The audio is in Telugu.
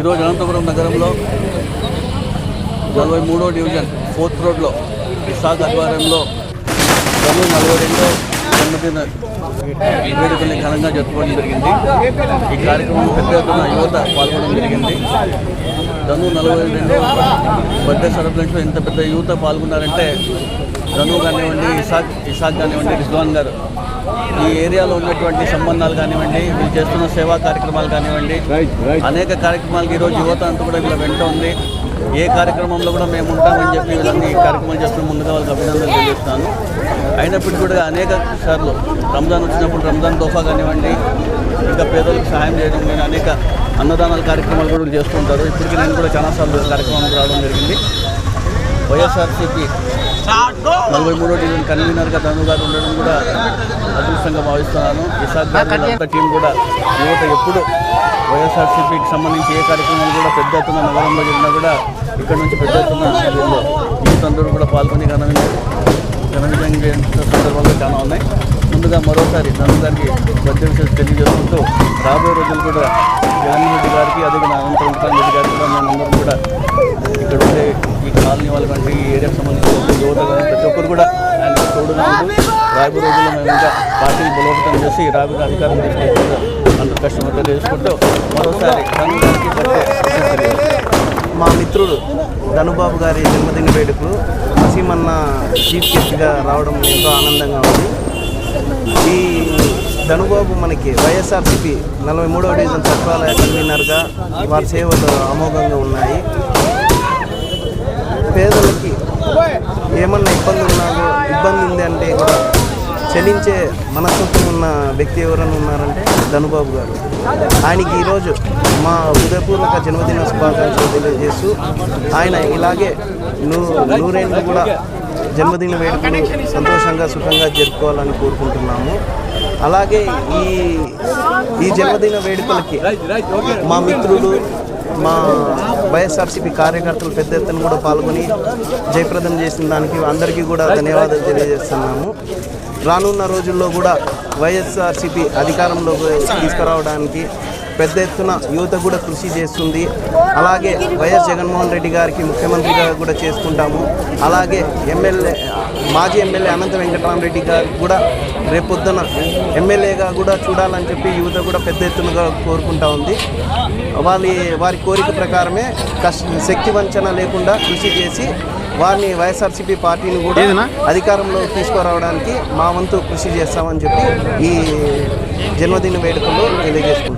ఈరోజు అనంతపురం నగరంలో 43వ డివిజన్ 4th రోడ్లో ఇసాక్ ఆధ్వర్యంలో 42వ జన్మదిన వేడుకల్ని ఘనంగా జరుపుకోవడం జరిగింది. ఈ కార్యక్రమం పెద్ద ఎత్తున యువత పాల్గొనడం జరిగింది. 42వ బర్త్డే సెలబ్రేషన్లో ఇంత పెద్ద యువత పాల్గొన్నారంటే ధను కానివ్వండి, ఇసాక్ కానివ్వండి, రిజ్వాన్ గారు ఈ ఏరియాలో ఉన్నటువంటి సంబంధాలు కానివ్వండి, వీళ్ళు చేస్తున్న సేవా కార్యక్రమాలు కానివ్వండి, అనేక కార్యక్రమాలకి ఈరోజు యువత అంతా కూడా వీళ్ళ వెంట ఉంది. ఏ కార్యక్రమంలో కూడా మేము ఉంటామని చెప్పి వీళ్ళని ఈ కార్యక్రమాలు చేస్తున్న ముందుగా వాళ్ళకి అభినందనలు తెలియజేస్తున్నాను. అయినప్పటికీ కూడా అనేక సార్లు రంజాన్ వచ్చినప్పుడు రంజాన్ తోఫా కానివ్వండి, ఇంకా పేదలకు సహాయం చేయడం కానీ అనేక అన్నదానాల కార్యక్రమాలు కూడా చేస్తుంటారు. ఇప్పటికీ నేను కూడా చాలాసార్లు కార్యక్రమాలకు రావడం జరిగింది. వైఎస్ఆర్సీపీ 43వ డివిజన్ కన్వీనర్గా ధను గారు ఉండడం కూడా అదృష్టంగా భావిస్తున్నాను. ఇసాక్ గారు అంత టీం కూడా యువత ఎప్పుడు వైఎస్ఆర్సీపీకి సంబంధించి ఏ కార్యక్రమాలు కూడా పెద్ద ఎత్తున నగరంలో జరిగినా కూడా ఇక్కడ నుంచి పెద్ద ఎత్తున యూత్ అందరూ కూడా పాల్గొని ఘనవిజయం సందర్భాలు చాలా ఉన్నాయి. ముందుగా మరోసారి ధను గారికి బర్త్డే విషయాలు తెలియజేసుకుంటూ రాబోయే రోజులు కూడా జగన్మోహన్ రెడ్డి గారికి అదే అనంతరం రెడ్డి గారికి కూడా మేమందరం కూడా ఇక్కడ ఉండే ఈ కాలనీ వాళ్ళకంటే ఈ ఏరియాకు సంబంధించిన యువత కానీ ప్రతి ఒక్కరు కూడా ఆయన తోడుగా రాబోయే రోజుల్లో మేము ఇంకా పార్టీని బలోపేతం చేసి రాబోయే అధికారం తీసుకుంటూ అందరూ కష్టంగా తెలియజేసుకుంటూ మరోసారి ధను గారికి బర్త్డే మా మిత్రుడు ధనుబాబు గారి జన్మదిన వేడుకలు వసీమన్న చీఫ్ గెస్ట్గా రావడం ఎంతో ఆనందంగా ఉంది. ఈ ధనుబాబు మనకి వైఎస్ఆర్సీపీ 43వ డివిజన్ సచివాలయ కన్వీనర్గా వారి సేవలు అమోఘంగా ఉన్నాయి. పేదలకి ఏమన్నా ఇబ్బంది ఉంది అంటే కూడా చెల్లించే మనస్తత్వం ఉన్న వ్యక్తి ఎవరైనా ఉన్నారంటే ధనుబాబు గారు. ఆయనకి ఈరోజు మా హృదయపూర్వక జన్మదిన శుభాకాంక్షలు తెలియజేస్తూ ఆయన ఇలాగే నూరేళ్ళు కూడా జన్మదిన వేడుకలు సంతోషంగా సుఖంగా జరుపుకోవాలని కోరుకుంటున్నాము. అలాగే ఈ జన్మదిన వేడుకలకి మా మిత్రులు, మా వైఎస్ఆర్సీపీ కార్యకర్తలు పెద్ద ఎత్తున కూడా పాల్గొని జయప్రదం చేసిన దానికి అందరికీ కూడా ధన్యవాదాలు తెలియజేస్తున్నాము. రానున్న రోజుల్లో కూడా వైఎస్ఆర్సీపీ అధికారంలోకి తీసుకురావడానికి పెద్ద ఎత్తున యువత కూడా కృషి చేస్తుంది. అలాగే వైఎస్ జగన్మోహన్ రెడ్డి గారికి ముఖ్యమంత్రిగా కూడా చేసుకుంటాము. అలాగే మాజీ ఎమ్మెల్యే అనంత వెంకటరామరెడ్డి గారికి కూడా రేపొద్దున ఎమ్మెల్యేగా కూడా చూడాలని చెప్పి యువత కూడా పెద్ద ఎత్తునగా కోరుకుంటా ఉంది. వారి కోరిక ప్రకారమే శక్తి వంచన లేకుండా కృషి చేసి వారిని వైఎస్ఆర్సీపీ పార్టీని కూడా అధికారంలో తీసుకురావడానికి మా వంతు కృషి చేస్తామని చెప్పి ఈ జన్మదిన వేడుకల్లో తెలియజేసుకుంటాం.